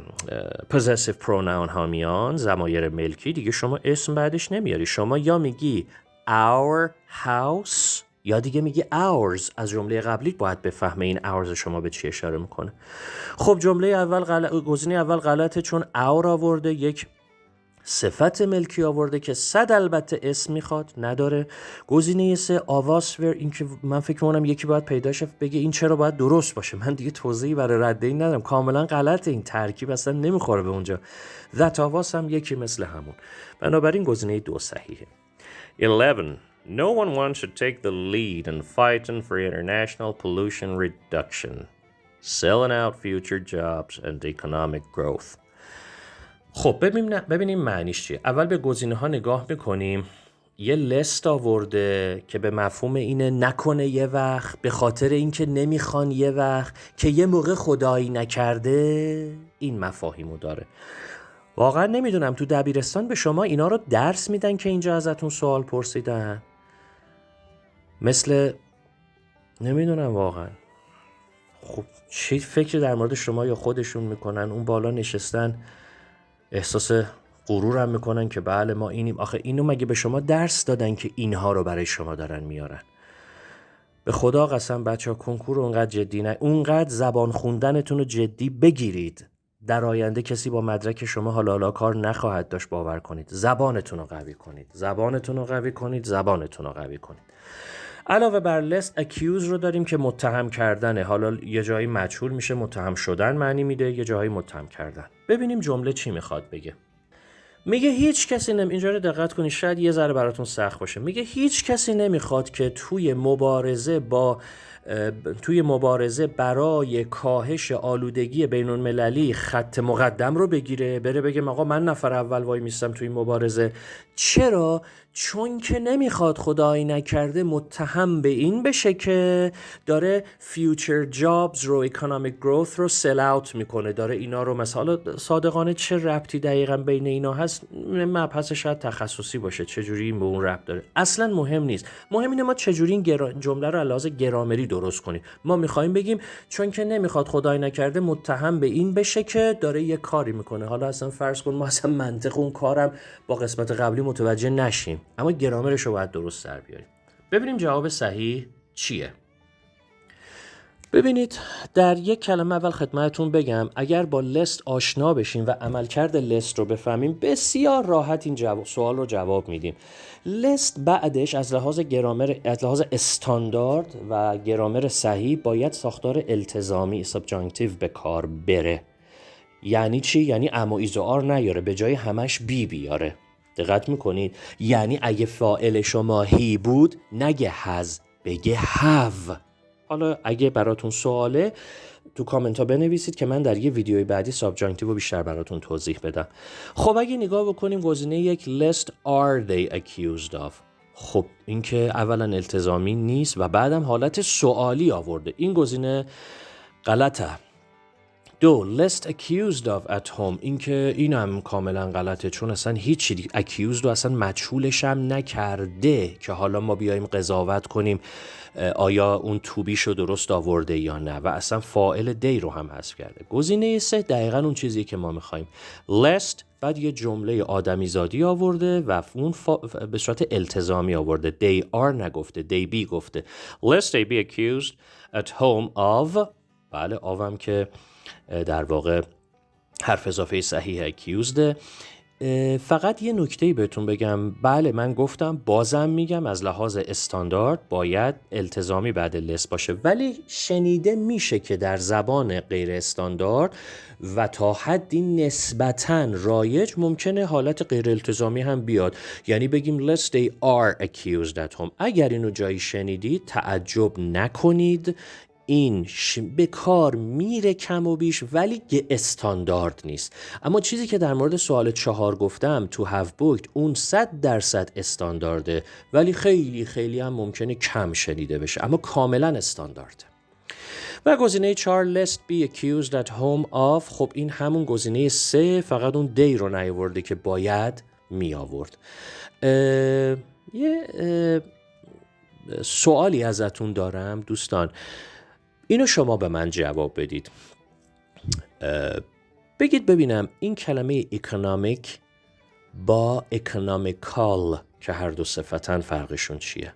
possessive pronoun ها میان، ضمایر ملکی، دیگه شما اسم بعدش نمیاری، شما یا میگی our house یا دیگه میگی ours. از جمله قبلی باید بفهمه این ours شما به چی اشاره میکنه. خب جمله اول گزینه اول غلطه، چون our آورده، یک صفت ملکی آورده که صد البته اسم میخواد، نداره. گزینه سه آواسور، این که من فکر میکنم یکی باید پیداش بگه این چرا باید درست باشه، من دیگه توضیحی برای رد این ندارم، کاملا غلطه، این ترکیب اصلا نمیخوره به اونجا. that آواس هم یکی مثل همون، بنابراین گزینه 2 صحیحه. 11. No one should take the lead in fighting for international pollution reduction, selling out future jobs and economic growth. خب ببینیم معنیش چیه. اول به گزینه ها نگاه میکنیم. یه لست آورده که به مفهوم اینه نکنه یه وقت، به خاطر اینکه نمیخوان یه وقت، که یه موقع خدایی نکرده، این مفاهیمو داره. واقعا نمیدونم تو دبیرستان به شما اینا رو درس میدن که اینجا ازتون سوال پرسیدن؟ مثل نمیدونم واقعا. خب چی فکر در مورد شما یا خودشون میکنن؟ اون بالا نشستن احساس غرورم میکنن که بله ما اینیم. آخه اینو مگه به شما درس دادن که اینها رو برای شما دارن میارن؟ به خدا قسم بچه‌ها کنکور اونقدر جدی نه، اونقدر زبان خوندنتون رو جدی بگیرید، در آینده کسی با مدرک شما حالا کار نخواهد داشت. باور کنید. زبانتون رو قوی کنید، زبانتون رو قوی کنید، زبانتون رو قوی کنید. علاوه بر لست accuse رو داریم که متهم کردنه. حالا یه جایی مجهول میشه، متهم شدن معنی میده، یه جایی متهم کردن. ببینیم جمله چی میخواد بگه. میگه هیچ کسی اینجا رو دقت کنید، شاید یه ذره براتون سخت باشه. میگه هیچ کسی نمیخواد که توی مبارزه برای کاهش آلودگی بین‌المللی خط مقدم رو بگیره، بره بگه آقا من نفر اول وای میستم توی مبارزه. چرا؟ چون که نمیخواد خدایی نکرده متهم به این بشه که داره future jobs رو economic growth رو sell out میکنه، داره اینا رو مثلا. صادقانه چه ربطی دقیقا بین اینا هست؟ مبحث شاید تخصصی باشه، چجوری این به اون ربط داره اصلا مهم نیست. مهم اینه ما چجوری این جمله رو علاوه گرامری درست کنیم. ما میخوایم بگیم چون که نمیخواد خدایی نکرده متهم به این بشه که داره یه کاری میکنه. حالا اصلا فرض کن ما اصلا منطق اون کارم با قسمت قبلی متوجه نشیم، اما گرامرش رو باید درست در بیاریم. ببینیم جواب صحیح چیه. ببینید در یک کلمه اول خدمتتون بگم، اگر با لست آشنا بشیم و عملکرد لست رو بفهمیم، بسیار راحت این سوال رو جواب میدیم. لست بعدش از لحاظ گرامر، از لحاظ استاندارد و گرامر صحیح باید ساختار التزامی سابجانکتیو به کار بره. یعنی چی؟ یعنی ام و ایز و آر نیاره، به جای همش بی بیاره. دقت میکنید؟ یعنی اگه فاعل شما هی بود نگه هز، بگه هاو. حالا اگه براتون سواله تو کامنت ها بنویسید که من در یه ویدیوی بعدی سابجانکتیو رو بیشتر براتون توضیح بدم. خب اگه نگاه بکنیم گزینه یک lest are they accused of، خب این که اولا التزامی نیست و بعدم حالت سوالی آورده، این گزینه غلطه. 2 lest accused of at home، این که این هم کاملا غلطه، چون اصلا هیچی accused رو اصلا مجهولش هم نکرده که حالا ما بیایم قضاوت کنیم آیا اون توبیشو درست آورده یا نه، و اصلا فاعل دی رو هم حذف کرده. گزینه 3 دقیقاً اون چیزی که ما میخوایم. lest بعد یه جمله آدمی زادی آورده و اون به صورت التزامی آورده، they are نگفته، they be گفته. lest they be accused at home of، بله of هم که در واقع حرف اضافه صحیح accused. فقط یه نکته‌ای بهتون بگم، بله من گفتم بازم میگم از لحاظ استاندارد باید التزامی بعد لست باشه، ولی شنیده میشه که در زبان غیر استاندارد و تا حدی نسبتاً رایج ممکنه حالت غیر التزامی هم بیاد، یعنی بگیم lest they are accused at home. اگر اینو جایی شنیدید تعجب نکنید، این به کار میره کم و بیش ولی استاندارد نیست. اما چیزی که در مورد سوال 4 گفتم تو have booked، اون 100% استاندارده ولی خیلی خیلی هم ممکنه کم شنیده بشه، اما کاملا استاندارده. و گزینه 4 lest be accused at home of، خب این همون گزینه 3 فقط اون دی رو نیاورده که باید می آورد. سوالی ازتون دارم دوستان، اینو شما به من جواب بدید. بگید ببینم این کلمه اکونومیک با اکونومیکال که هر دو صفتن فرقشون چیه؟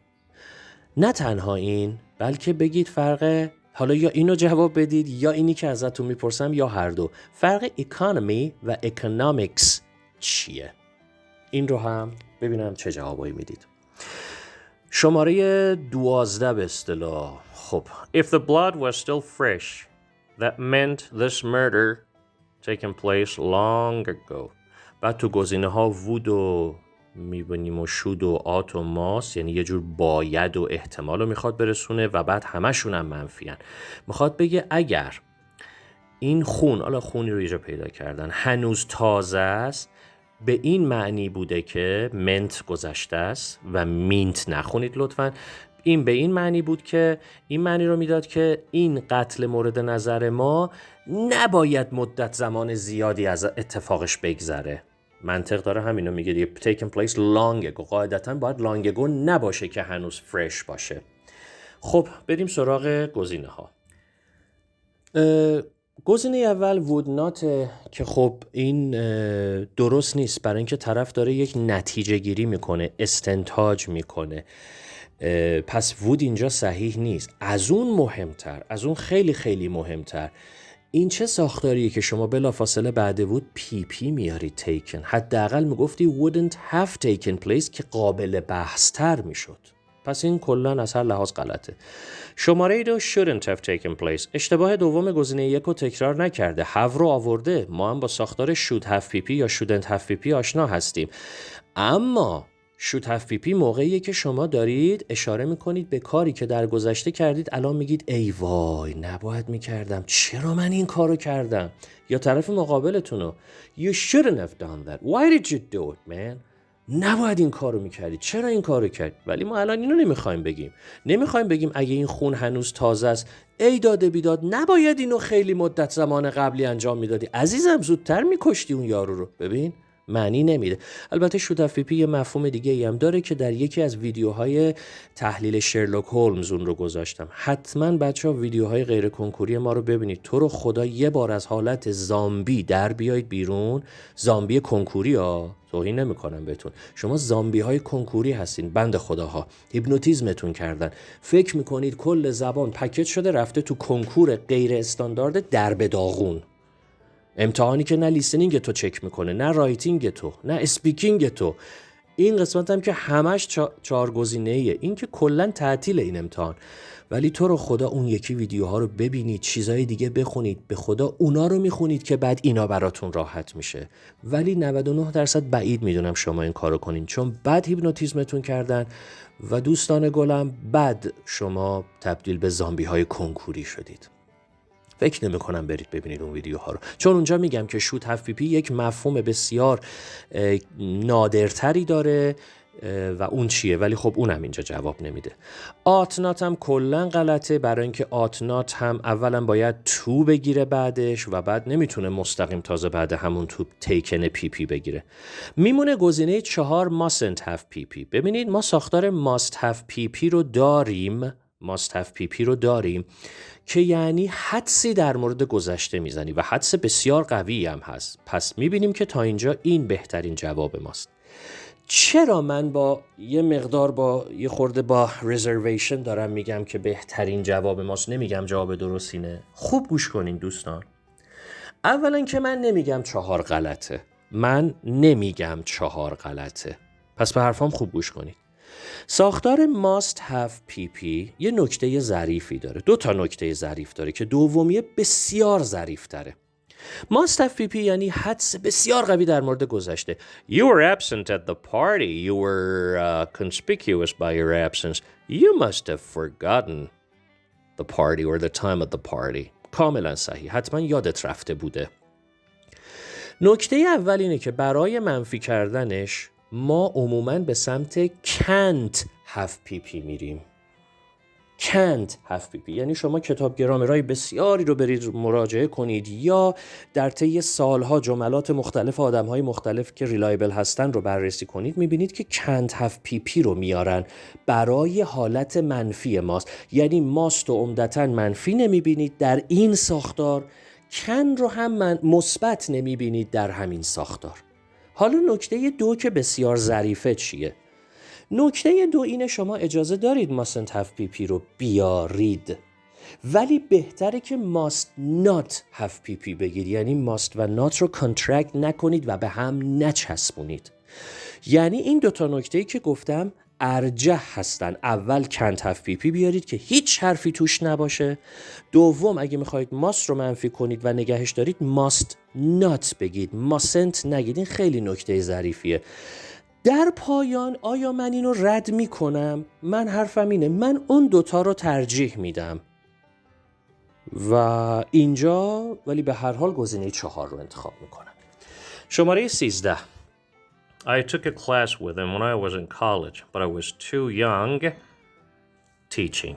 نه تنها این، بلکه بگید فرق، حالا یا اینو جواب بدید یا اینی که ازتون میپرسم یا هر دو. فرق اکانومی و اکونومیکس چیه؟ این رو هم ببینم چه جوابایی میدید. شماره 12 به اصطلاح. خب If the blood was still fresh, that meant this murder taken place long ago. بعد تو گزینه ها وود و میبینیم و شود و آت و ماست، یعنی یه جور باید و احتمال رو میخواد برسونه و بعد همشون هم منفی هن. میخواد بگه اگر این خون، حالا خونی رو اینجا پیدا کردن، هنوز تازه است، به این معنی بوده که منت گذشته است و مینت نخونید لطفاً. این به این معنی بود که این معنی رو میداد که این قتل مورد نظر ما نباید مدت زمان زیادی از اتفاقش بگذره. منطق داره همینو میگه دیگه. taken place long ago. قاعدتاً باید long ago نباشه که هنوز فرش باشه. خب بریم سراغ گزینه ها. گزینه اول would not که خب این درست نیست، برای اینکه طرف داره یک نتیجه گیری میکنه، استنتاج میکنه، پس would اینجا صحیح نیست. از اون مهمتر، از اون خیلی خیلی مهمتر، این چه ساختاریه که شما بلافاصله بعد would پی پی میارید taken؟ حداقل میگفتی wouldn't have taken place که قابل بحث تر میشد. پس این کلن از هر لحاظ غلطه. شماره 2 shouldn't have taken place. اشتباه دوم گزینه 1 رو تکرار نکرده، have رو آورده. ما هم با ساختار should have pp یا shouldn't have pp آشنا هستیم، اما should have pp موقعیه که شما دارید اشاره میکنید به کاری که در گذشته کردید، الان میگید ای وای نباید میکردم، چرا من این کارو کردم؟ یا طرف مقابلتونو you shouldn't have done that, why did you do it man؟ نباید این کارو میکردی، چرا این کارو کردی؟ ولی ما الان اینو نمیخوایم بگیم. نمیخوایم بگیم اگه این خون هنوز تازه است، ای داده بیداد، نباید اینو خیلی مدت زمان قبلی انجام میدادی عزیزم، زودتر میکشتی اون یارو رو. ببین معنی نمیده. البته شود اف پی پی یه مفهوم دیگه ای هم داره که در یکی از ویدیوهای تحلیل شرلوک هولمز اون رو گذاشتم. حتما بچه‌ها ویدیوهای غیر کنکوری ما رو ببینید. تو رو خدا یه بار از حالت زامبی در بیایید بیرون. زامبی کنکوری ها، توهین نمی‌کنم بهتون، شما زامبی های کنکوری هستین. بند خداها هیپنوتیزمتون کردن، فکر میکنید کل زبان پکیج شده رفته تو کنکور غیر استاندارد درب داغون، امتحانی که نه لیسنینگ تو چک میکنه، نه رایتینگ تو، نه اسپیکینگ تو. این قسمت هم که همش 4 گزینه‌ایه، این که کلا تعطیل این امتحان. ولی تو رو خدا اون یکی ویدیوها رو ببینید، چیزای دیگه بخونید، به خدا اونا رو میخونید که بعد اینا براتون راحت میشه. ولی 99% بعید میدونم شما این کارو کنین، چون بعد هیپنوتیزمتون کردن و دوستان گلم بعد شما تبدیل به زامبی های کنکوری شدید. فکر نمی کنم برید ببینید اون ویدیوها رو، چون اونجا میگم که شود هف پی پی یک مفهوم بسیار نادرتری داره و اون چیه، ولی خب اونم اینجا جواب نمیده. آتنات هم کلن غلطه، برای اینکه آتنات هم اولا باید تو بگیره بعدش و بعد نمیتونه مستقیم تازه بعد همون تو تیکن پی پی بگیره. میمونه گزینه 4 mustn't have پی پی. ببینید ما ساختار must have پی پی رو داریم، must have پی پی رو داریم که یعنی حدسی در مورد گذشته میزنی و حدس بسیار قوی هم هست. پس میبینیم که تا اینجا این بهترین جواب ماست. چرا من با یه مقدار با یه خورده با ریزرویشن دارم میگم که بهترین جواب ماست، نمیگم جواب درستینه؟ خوب گوش کنین دوستان. اولا که من نمیگم 4 غلطه، من نمیگم 4 غلطه، پس به حرفام خوب گوش کنید. ساختار must have pp یه نکته ظریفی داره، 2 تا نکته ظریف داره که دومیه بسیار ظریف تره. must have pp یعنی حدس بسیار قوی در مورد گذشته. You were absent at the party. You were conspicuous by your absence. You must have forgotten the party or the time of the party. کاملا صحیح، حتما یادت رفته بوده. نکته اول اینه که برای منفی کردنش ما عموماً به سمت can't have pp میریم. can't have PP. یعنی شما کتاب گرامرهای بسیاری رو برید مراجعه کنید یا در طی سالها جملات مختلف آدمهای مختلف که ریلایبل هستن رو بررسی کنید، میبینید که can't have PP رو میارن برای حالت منفی ماست. یعنی ماست و عمدتاً منفی نمیبینید در این ساختار، can رو هم مثبت نمیبینید در همین ساختار. حالا نکته 2 که بسیار ظریفه چیه؟ نکته 2 اینه شما اجازه دارید mustn't have PP رو بیارید، ولی بهتره که must not have PP بگید. یعنی must و not رو کانترکت نکنید و به هم نچسبونید. یعنی این 2 تا نکته‌ای که گفتم ارجح هستن. اول can't have PP بیارید که هیچ حرفی توش نباشه. دوم اگه میخواید must رو منفی کنید و نگهش دارید must not بگید، mustn't نگید. این خیلی نکته ظریفیه. در پایان آیا من اینو رد میکنم؟ من حرفم اینه، من اون 2 تا رو ترجیح میدم و اینجا ولی به هر حال گزینه 4 رو انتخاب میکنم. شماره 13. I took a class with him when I was in college, but I was too young teaching.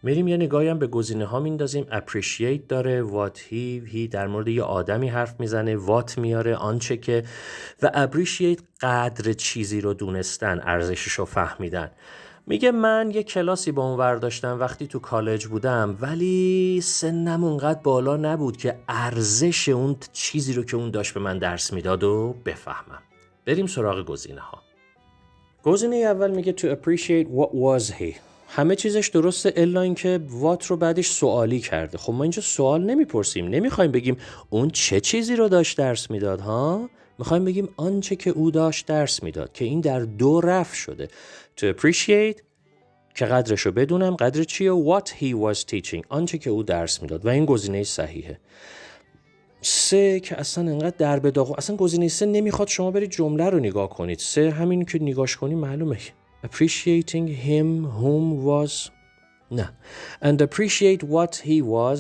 میریم یه نگاهی هم به گزینه ها میندازیم. appreciate داره، what he در مورد یه آدمی حرف میزنه، what میاره آنچه که، و appreciate قدر چیزی رو دونستن، ارزشش رو فهمیدن. میگه من یه کلاسی با اون ورداشتم وقتی تو کالج بودم، ولی سنم اونقدر بالا نبود که ارزش اون چیزی رو که اون داشت به من درس میداد و بفهمم. بریم سراغ گزینه ها. گزینه اول میگه to appreciate what was he. همه چیزش درسته الا اینکه what رو بعدش سوالی کرده. خب ما اینجا سوال نمیپرسیم، نمیخوایم بگیم اون چه چیزی رو داشت درس میداد ها، میخوایم بگیم آنچه که او داشت درس میداد، که این در 2 رفع شده. to appreciate که قدرش رو بدونم، قدر چیه؟ what he was teaching، آنچه که او درس میداد، و این گزینه صحیحه. 3 که اصلا انقدر در به داغ، اصلا گزینه 3 نمیخواد شما برید جمله رو نگاه کنید. 3 همین که نگاش کنید معلومه appreciating him whom was نه and appreciate what he was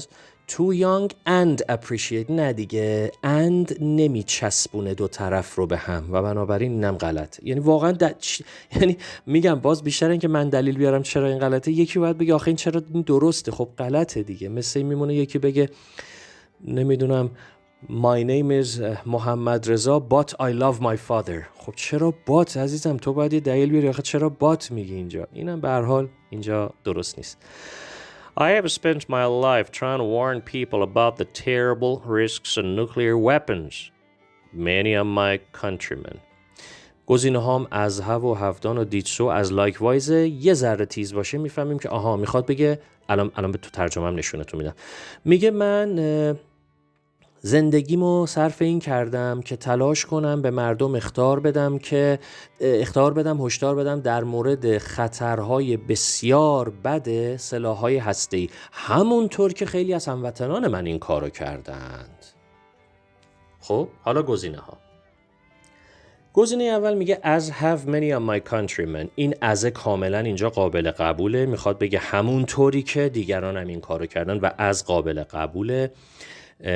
too young and appreciate نه دیگه and نمیچسبونه 2 طرف رو به هم و بنابراین اینم غلط. یعنی واقعا یعنی میگم باز بیشتر این که من دلیل بیارم چرا این غلطه، یکی باید بگه آخه این چرا این درسته. خب غلطه دیگه. مثل این میمونه یکی بگه نمیدونم My name is محمد رضا but I love my father. خب چرا but عزیزم؟ تو باید یه دلیل بیاری. آخه چرا but میگی اینجا؟ اینم به هر حال اینجا درست نیست. I have spent my life trying to warn people about the terrible risks of nuclear weapons. Many of my countrymen. گزینه هام از have و هفدان و دیدسو از likewise یه ذره تیز باشه میفهمیم که آها میخواد بگه، الان به تو ترجمه‌ام نشونتون میدم. میگه من زندگیمو صرف این کردم که تلاش کنم به مردم هشدار بدم در مورد خطرهای بسیار بد سلاح‌های هسته‌ای، همونطور که خیلی از هموطنان من این کارو کردند. خب حالا گزینه ها. گزینه اول میگه as have many of my countrymen. این as کاملا اینجا قابل قبوله، میخواد بگه همونطوری که دیگران هم این کارو کردن و از قابل قبوله.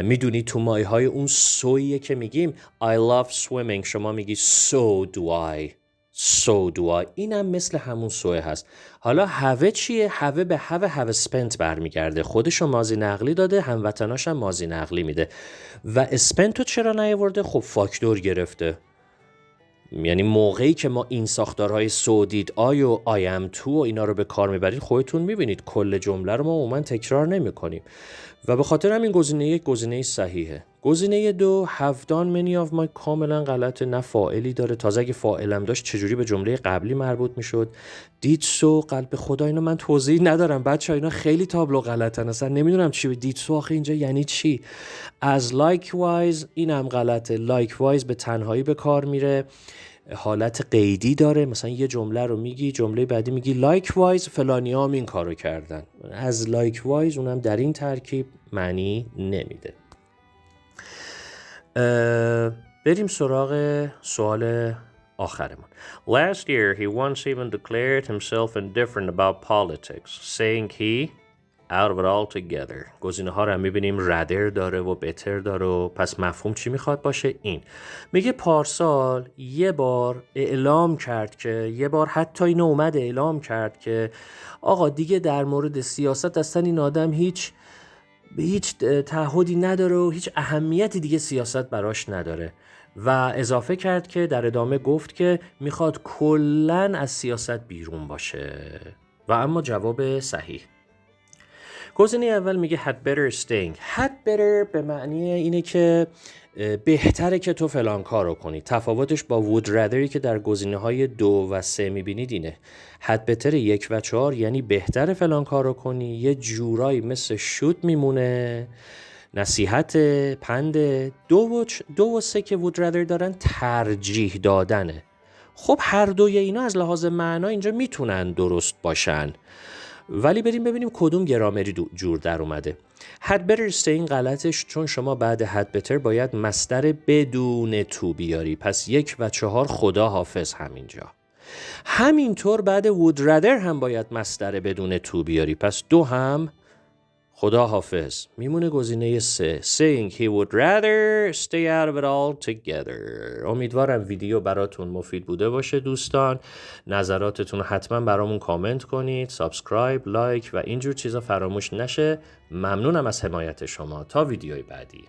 میدونی تو مایه های اون سویه که میگیم I love swimming، شما میگی so do I. اینم مثل همون سوه هست. حالا have چیه؟ have به have spent برمیگرده. خودشو ماضی نقلی داده، هموطناش هم ماضی نقلی میده. و spent رو چرا نیاورده؟ خب فاکتور گرفته. یعنی موقعی که ما این ساختارهای so did I و I am to و اینا رو به کار میبرید، خودتون میبینید کل جمله رو ما عموما تکرار نمی کنیم و به خاطر همین گزینه 1 گزینه صحیحه. گزینه 2 have done many of my کاملا غلطه، نه فاعلی داره. تازه اگه فاعلم داشت چجوری به جمله قبلی مربوط میشد؟ did so قلب خدا اینو من توضیح ندارم بچه ها، اینا خیلی تابلو غلطن، اصلا نمیدونم چی did so آخه اینجا یعنی چی. as likewise اینم غلطه. likewise به تنهایی به کار میره، حالت قیدی داره. مثلا یه جمله رو میگی، جمله بعدی میگی likewise فلانی هم این کارو کردن. از likewise اونم در این ترکیب معنی نمیده. بریم سراغ سوال آخرمون. Last year he once even declared himself indifferent about politics, saying he out of it altogether. گزینه ها رو هم میبینیم rather داره و better داره و پس مفهوم چی میخواد باشه؟ این میگه پارسال یه بار اعلام کرد که یه بار حتی اینو اومد اعلام کرد که آقا دیگه در مورد سیاست اصلا این آدم هیچ تعهدی نداره و هیچ اهمیتی دیگه سیاست براش نداره و اضافه کرد که در ادامه گفت که میخواد کلن از سیاست بیرون باشه و اما جواب صحیح. گزینه اول میگه had better staying. had better به معنی اینه که بهتره که تو فلان کار رو کنی. تفاوتش با would ratherی که در گزینه های 2 و 3 میبینید اینه. had better 1 و 4 یعنی بهتره فلان کار رو کنی، یه جورایی مثل should میمونه، نصیحت، پند. 2 و 3 که would rather دارن ترجیح دادنه. خب هر دوی اینا از لحاظ معنا اینجا میتونن درست باشن، ولی بریم ببینیم کدوم گرامری جور در اومده. had better staying غلطش، چون شما بعد had better باید مصدر بدون تو بیاری، پس 1 و 4 خدا حافظ همینجا. همینطور بعد would rather هم باید مصدر بدون تو بیاری، پس 2 هم خدا حافظ. میمونه گزینه 3 saying he would rather stay out of it all together. امیدوارم ویدیو براتون مفید بوده باشه دوستان. نظراتتون حتما برامون کامنت کنید، سابسکرایب، لایک و اینجور چیزا فراموش نشه. ممنونم از حمایت شما. تا ویدیوی بعدی.